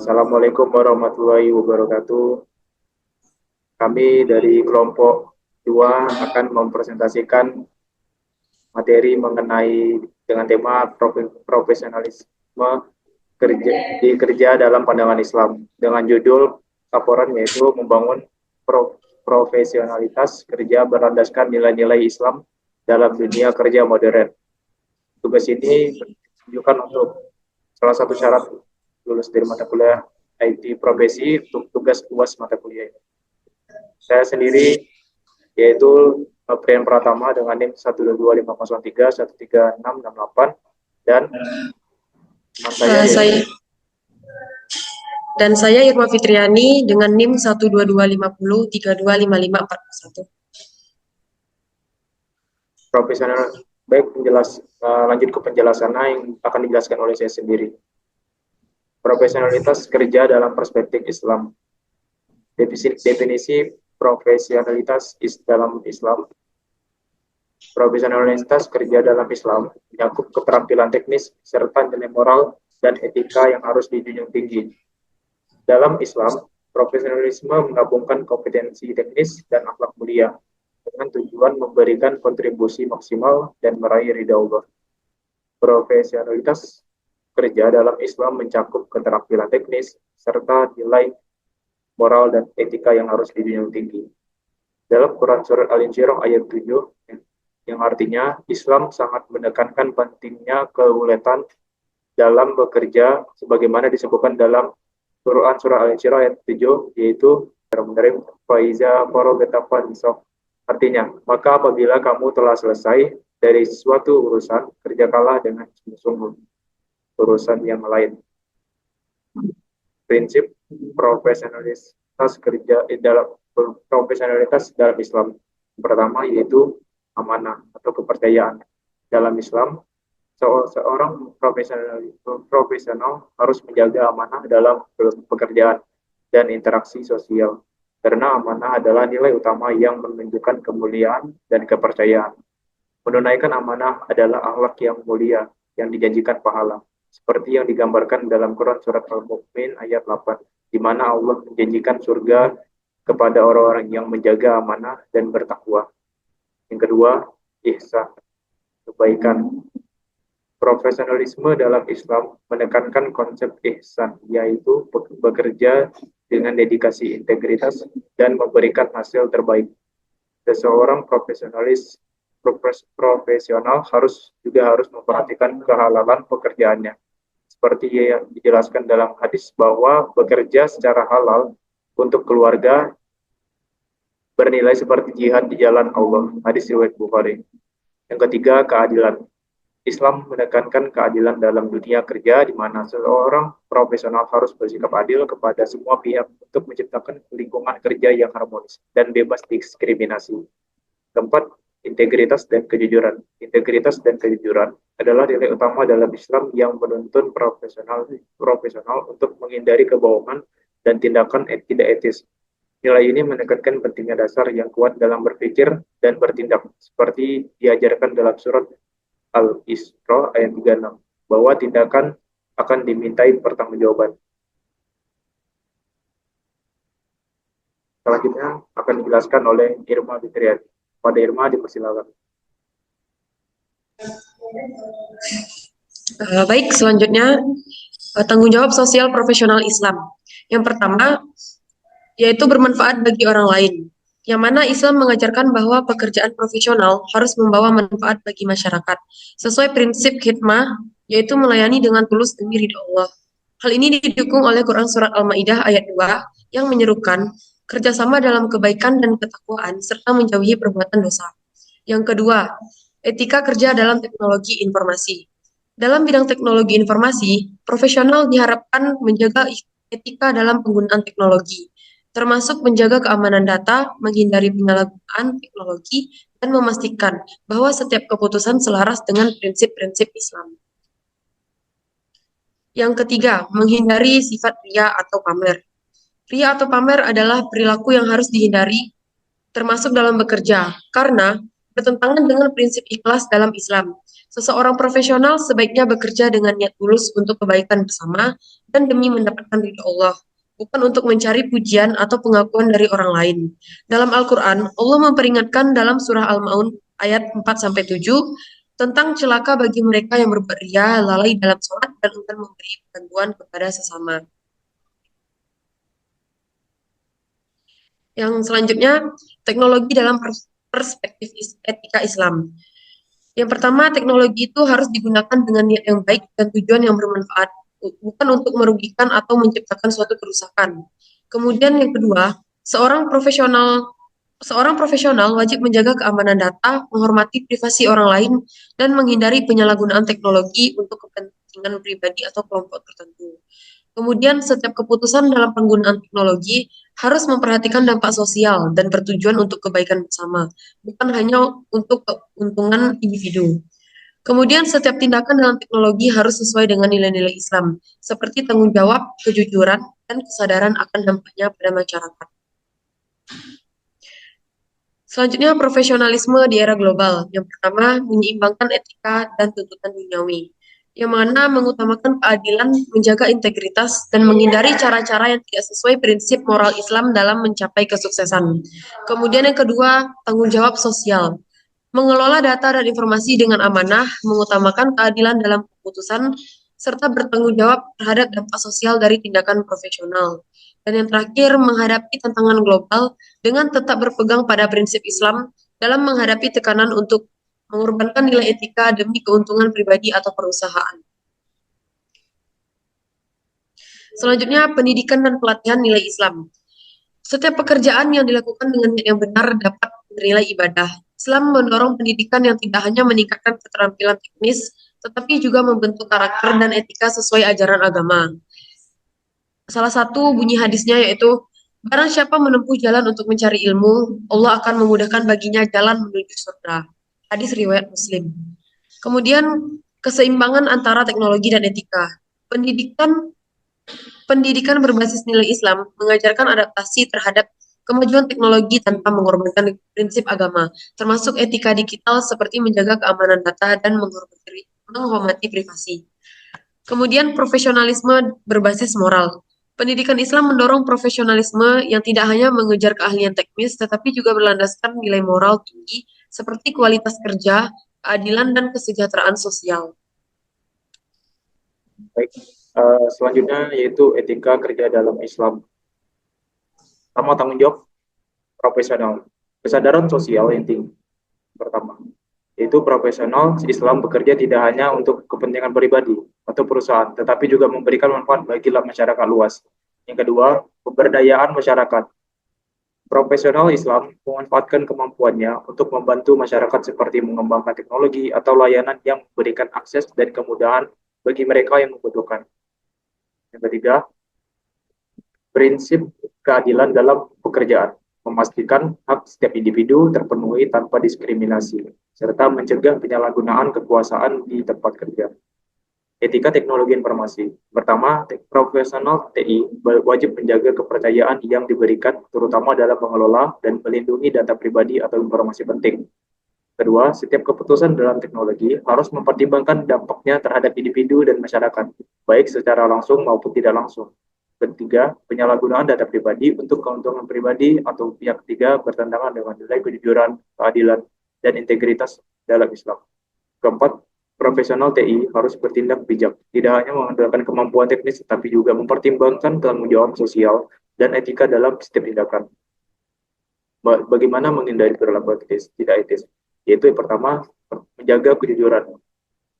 Assalamualaikum warahmatullahi wabarakatuh. Kami dari kelompok 2 akan mempresentasikan materi mengenai dengan tema profesionalisme kerja dalam pandangan Islam dengan judul laporan yaitu membangun profesionalitas kerja berlandaskan nilai-nilai Islam dalam dunia kerja modern. Tugas ini menunjukkan untuk salah satu syarat lulus dari mata kuliah IT profesi untuk tugas UAS mata kuliah ini. Saya sendiri yaitu Prian Pratama dengan NIM 12250313668 dan saya Irma Fitriani dengan NIM 12250325541. Profesional. Baik, lanjut ke penjelasannya yang akan dijelaskan oleh saya sendiri. Profesionalitas kerja dalam perspektif Islam. Definisi profesionalitas dalam Islam. Profesionalitas kerja dalam Islam mencakup keterampilan teknis serta nilai moral dan etika yang harus dijunjung tinggi. Dalam Islam, profesionalisme menggabungkan kompetensi teknis dan akhlak mulia dengan tujuan memberikan kontribusi maksimal dan meraih ridha Allah. Profesionalitas kerja dalam Islam mencakup keterampilan teknis serta nilai moral dan etika yang harus dijunjung tinggi. Dalam Quran Surat Al-Insyirah ayat 7, yang artinya Islam sangat menekankan pentingnya keuletan dalam bekerja sebagaimana disebutkan dalam Quran Surah Al-Insyirah ayat 7, yaitu Faiza Farogata Fansok. Artinya, maka apabila kamu telah selesai dari suatu urusan, kerjakanlah dengan sungguh-sungguh urusan yang lain. Prinsip profesionalitas kerja dalam Islam. Pertama yaitu amanah atau kepercayaan. Dalam Islam, seorang profesional harus menjaga amanah dalam pekerjaan dan interaksi sosial. Karena amanah adalah nilai utama yang menunjukkan kemuliaan dan kepercayaan. Menunaikan amanah adalah akhlak yang mulia yang dijanjikan pahala. Seperti yang digambarkan dalam Quran Surat Al-Mu'min ayat 8, di mana Allah menjanjikan surga kepada orang-orang yang menjaga amanah dan bertakwa. Yang kedua, ihsan, kebaikan. Profesionalisme dalam Islam menekankan konsep ihsan, yaitu bekerja dengan dedikasi integritas dan memberikan hasil terbaik. Seseorang profesional harus memperhatikan kehalalan pekerjaannya. Seperti yang dijelaskan dalam hadis bahwa bekerja secara halal untuk keluarga bernilai seperti jihad di jalan Allah. Hadis riwayat Bukhari. Yang ketiga, keadilan. Islam menekankan keadilan dalam dunia kerja di mana seorang profesional harus bersikap adil kepada semua pihak untuk menciptakan lingkungan kerja yang harmonis dan bebas diskriminasi. Keempat, integritas dan kejujuran. Integritas dan kejujuran adalah nilai utama dalam Islam yang menuntun profesional untuk menghindari kebohongan dan tindakan tidak etis. Nilai ini menekankan pentingnya dasar yang kuat dalam berpikir dan bertindak, seperti diajarkan dalam surat Al-Isra ayat 36, bahwa tindakan akan dimintai pertanggungjawaban. Selanjutnya akan dijelaskan oleh Irma Fitriani. Pada Irma, dipersilakan. Baik, selanjutnya tanggung jawab sosial profesional Islam. Yang pertama, yaitu bermanfaat bagi orang lain. Yang mana Islam mengajarkan bahwa pekerjaan profesional harus membawa manfaat bagi masyarakat. Sesuai prinsip khidmah, yaitu melayani dengan tulus demi ridha Allah. Hal ini didukung oleh Quran Surat Al-Ma'idah ayat 2 yang menyerukan kerjasama dalam kebaikan dan ketakwaan serta menjauhi perbuatan dosa. Yang kedua, etika kerja dalam teknologi informasi. Dalam bidang teknologi informasi, profesional diharapkan menjaga etika dalam penggunaan teknologi, termasuk menjaga keamanan data, menghindari penyalahgunaan teknologi, dan memastikan bahwa setiap keputusan selaras dengan prinsip-prinsip Islam. Yang ketiga, menghindari sifat riya atau pamer. Riya atau pamer adalah perilaku yang harus dihindari, termasuk dalam bekerja, karena bertentangan dengan prinsip ikhlas dalam Islam. Seseorang profesional sebaiknya bekerja dengan niat tulus untuk kebaikan bersama dan demi mendapatkan ridho Allah, bukan untuk mencari pujian atau pengakuan dari orang lain. Dalam Al-Quran, Allah memperingatkan dalam surah Al-Maun ayat 4-7 tentang celaka bagi mereka yang berbuat ria, lalai dalam sholat, dan enggan memberi bantuan kepada sesama. Yang selanjutnya, teknologi dalam perspektif etika Islam. Yang pertama, teknologi itu harus digunakan dengan niat yang baik dan tujuan yang bermanfaat, bukan untuk merugikan atau menciptakan suatu kerusakan. Kemudian yang kedua, seorang profesional wajib menjaga keamanan data, menghormati privasi orang lain, dan menghindari penyalahgunaan teknologi untuk kepentingan pribadi atau kelompok tertentu. Kemudian, setiap keputusan dalam penggunaan teknologi harus memperhatikan dampak sosial dan bertujuan untuk kebaikan bersama, bukan hanya untuk keuntungan individu. Kemudian, setiap tindakan dalam teknologi harus sesuai dengan nilai-nilai Islam, seperti tanggung jawab, kejujuran, dan kesadaran akan dampaknya pada masyarakat. Selanjutnya, profesionalisme di era global. Yang pertama, menyeimbangkan etika dan tuntutan duniawi, yang mana mengutamakan keadilan, menjaga integritas, dan menghindari cara-cara yang tidak sesuai prinsip moral Islam dalam mencapai kesuksesan. Kemudian yang kedua, tanggung jawab sosial. Mengelola data dan informasi dengan amanah, mengutamakan keadilan dalam keputusan, serta bertanggung jawab terhadap dampak sosial dari tindakan profesional. Dan yang terakhir, menghadapi tantangan global dengan tetap berpegang pada prinsip Islam dalam menghadapi tekanan untuk mengorbankan nilai etika demi keuntungan pribadi atau perusahaan. Selanjutnya, pendidikan dan pelatihan nilai Islam. Setiap pekerjaan yang dilakukan dengan niat yang benar dapat bernilai ibadah. Islam mendorong pendidikan yang tidak hanya meningkatkan keterampilan teknis, tetapi juga membentuk karakter dan etika sesuai ajaran agama. Salah satu bunyi hadisnya yaitu, barang siapa menempuh jalan untuk mencari ilmu, Allah akan memudahkan baginya jalan menuju surga. Hadis riwayat Muslim. Kemudian, keseimbangan antara teknologi dan etika. Pendidikan berbasis nilai Islam mengajarkan adaptasi terhadap kemajuan teknologi tanpa mengorbankan prinsip agama, termasuk etika digital seperti menjaga keamanan data dan menghormati privasi. Kemudian profesionalisme berbasis moral. Pendidikan Islam mendorong profesionalisme yang tidak hanya mengejar keahlian teknis, tetapi juga berlandaskan nilai moral tinggi seperti kualitas kerja, keadilan, dan kesejahteraan sosial. Baik, selanjutnya yaitu etika kerja dalam Islam. Pertama, tanggung jawab profesional, kesadaran sosial yang tinggi. Pertama, yaitu profesional Islam bekerja tidak hanya untuk kepentingan pribadi atau perusahaan, tetapi juga memberikan manfaat bagi masyarakat luas. Yang kedua, pemberdayaan masyarakat. Profesional Islam memanfaatkan kemampuannya untuk membantu masyarakat seperti mengembangkan teknologi atau layanan yang memberikan akses dan kemudahan bagi mereka yang membutuhkan. Yang ketiga, prinsip keadilan dalam pekerjaan, memastikan hak setiap individu terpenuhi tanpa diskriminasi, serta mencegah penyalahgunaan kekuasaan di tempat kerja. Etika teknologi informasi. Pertama, profesional TI wajib menjaga kepercayaan yang diberikan, terutama dalam mengelola dan melindungi data pribadi atau informasi penting. Kedua, setiap keputusan dalam teknologi harus mempertimbangkan dampaknya terhadap individu dan masyarakat, baik secara langsung maupun tidak langsung. Ketiga, penyalahgunaan data pribadi untuk keuntungan pribadi atau pihak ketiga bertentangan dengan nilai kejujuran, keadilan, dan integritas dalam Islam. Keempat, profesional TI harus bertindak bijak, tidak hanya mengandalkan kemampuan teknis, tetapi juga mempertimbangkan tanggung jawab sosial dan etika dalam setiap tindakan. Bagaimana menghindari perilaku tidak etis? Yaitu yang pertama, menjaga kejujuran.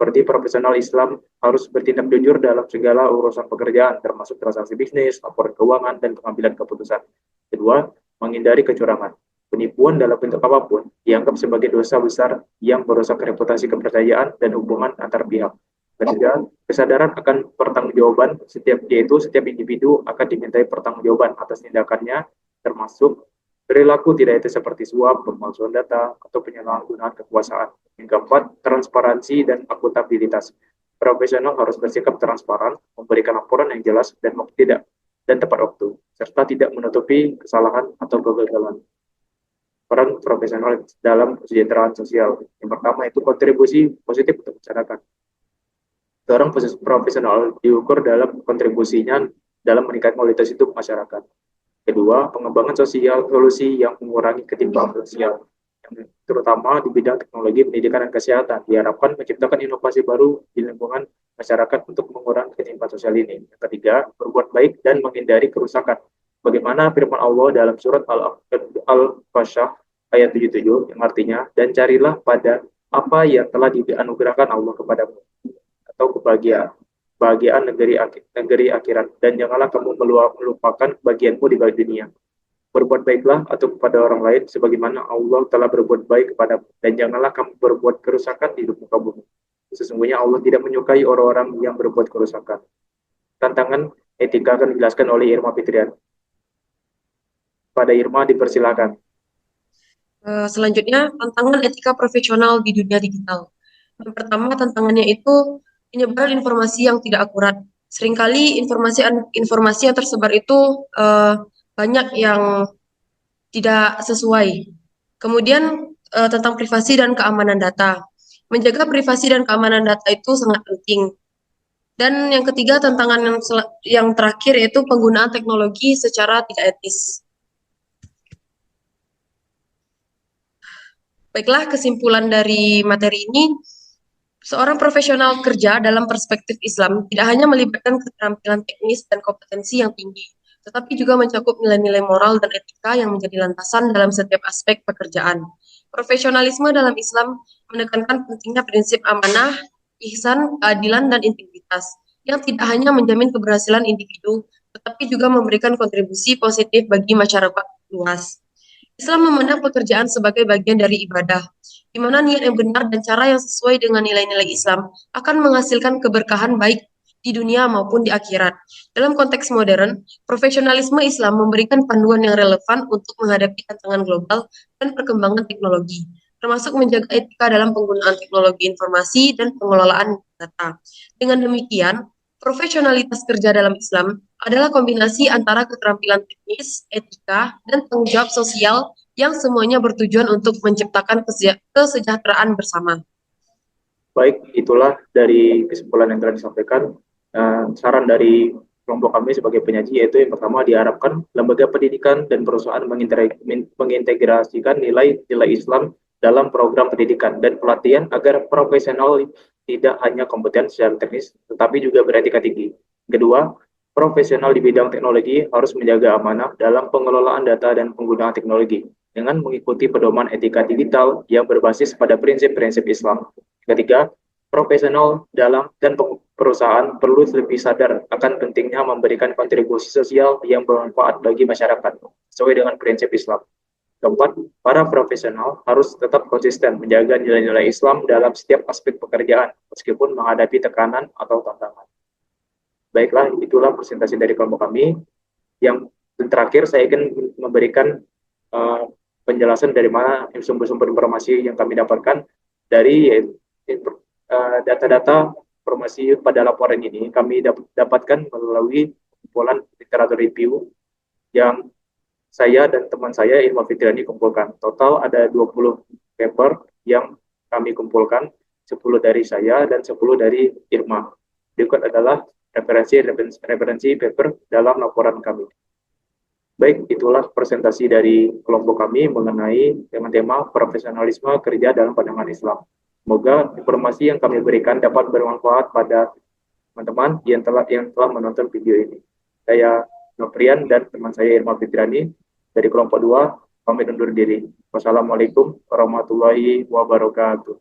Seperti profesional Islam harus bertindak jujur dalam segala urusan pekerjaan, termasuk transaksi bisnis, laporan keuangan, dan pengambilan keputusan. Kedua, menghindari kecurangan. Penipuan dalam bentuk apapun dianggap sebagai dosa besar yang merusak reputasi kepercayaan dan hubungan antar pihak. Ketiga, kesadaran akan pertanggungjawaban yaitu setiap individu akan dimintai pertanggungjawaban atas tindakannya, termasuk perilaku tidak etis seperti suap, pemalsuan data, atau penyalahgunaan kekuasaan. Yang keempat, transparansi dan akuntabilitas. Profesional harus bersikap transparan, memberikan laporan yang jelas dan tepat waktu, serta tidak menutupi kesalahan atau kegagalan. Peran profesional dalam kesejahteraan sosial. Yang pertama itu kontribusi positif untuk masyarakat. Seorang profesional diukur dalam kontribusinya dalam meningkatkan kualitas hidup masyarakat. Kedua, pengembangan sosial solusi yang mengurangi ketimpangan sosial, yang terutama di bidang teknologi, pendidikan, dan kesehatan. Diharapkan menciptakan inovasi baru di lingkungan masyarakat untuk mengurangi ketimpangan sosial ini. Yang ketiga, berbuat baik dan menghindari kerusakan. Bagaimana firman Allah dalam surat Al-Fasyah ayat 77 yang artinya, dan carilah pada apa yang telah dianugerahkan Allah kepadamu atau kebahagiaan negeri akhirat, dan janganlah kamu melupakan bagianmu di bawah dunia. Berbuat baiklah atau kepada orang lain sebagaimana Allah telah berbuat baik kepadamu, dan janganlah kamu berbuat kerusakan di muka bumi. Sesungguhnya Allah tidak menyukai orang-orang yang berbuat kerusakan. Tantangan etika akan dijelaskan oleh Irma Fitrian. Pada Irma dipersilakan. Selanjutnya, tantangan etika profesional di dunia digital. Yang pertama, tantangannya itu penyebaran informasi yang tidak akurat. Seringkali informasi yang tersebar itu banyak yang tidak sesuai. Kemudian tentang privasi dan keamanan data. Menjaga privasi dan keamanan data itu sangat penting. Dan yang ketiga, tantangan yang terakhir yaitu penggunaan teknologi secara tidak etis. Baiklah, kesimpulan dari materi ini, seorang profesional kerja dalam perspektif Islam tidak hanya melibatkan keterampilan teknis dan kompetensi yang tinggi, tetapi juga mencakup nilai-nilai moral dan etika yang menjadi landasan dalam setiap aspek pekerjaan. Profesionalisme dalam Islam menekankan pentingnya prinsip amanah, ihsan, keadilan, dan integritas, yang tidak hanya menjamin keberhasilan individu, tetapi juga memberikan kontribusi positif bagi masyarakat luas. Islam memandang pekerjaan sebagai bagian dari ibadah, di mana niat yang benar dan cara yang sesuai dengan nilai-nilai Islam akan menghasilkan keberkahan baik di dunia maupun di akhirat. Dalam konteks modern, profesionalisme Islam memberikan panduan yang relevan untuk menghadapi tantangan global dan perkembangan teknologi, termasuk menjaga etika dalam penggunaan teknologi informasi dan pengelolaan data. Dengan demikian, profesionalitas kerja dalam Islam adalah kombinasi antara keterampilan teknis, etika, dan tanggung jawab sosial yang semuanya bertujuan untuk menciptakan kesejahteraan bersama. Baik, itulah dari kesimpulan yang telah disampaikan. Saran dari kelompok kami sebagai penyaji yaitu yang pertama, diharapkan lembaga pendidikan dan perusahaan mengintegrasikan nilai-nilai Islam dalam program pendidikan dan pelatihan agar profesional tidak hanya kompeten secara teknis, tetapi juga beretika tinggi. Kedua, profesional di bidang teknologi harus menjaga amanah dalam pengelolaan data dan penggunaan teknologi dengan mengikuti pedoman etika digital yang berbasis pada prinsip-prinsip Islam. Ketiga, profesional dalam dan perusahaan perlu lebih sadar akan pentingnya memberikan kontribusi sosial yang bermanfaat bagi masyarakat sesuai dengan prinsip Islam. Keempat, para profesional harus tetap konsisten menjaga nilai-nilai Islam dalam setiap aspek pekerjaan, meskipun menghadapi tekanan atau tantangan. Baiklah, itulah presentasi dari kelompok kami. Yang terakhir, saya ingin memberikan penjelasan dari mana sumber-sumber informasi yang kami dapatkan dari data-data informasi pada laporan ini. Kami dapatkan melalui kumpulan literatur review yang saya dan teman saya Irma Fitriani kumpulkan. Total ada 20 paper yang kami kumpulkan, 10 dari saya dan 10 dari Irma. Berikut adalah referensi paper dalam laporan kami. Baik, itulah presentasi dari kelompok kami mengenai tema profesionalisme kerja dalam pandangan Islam. Semoga informasi yang kami berikan dapat bermanfaat pada teman-teman yang telah menonton video ini. Saya Noprian dan teman saya Irma Fitriani dari kelompok 2 pamit undur diri. Wassalamualaikum warahmatullahi wabarakatuh.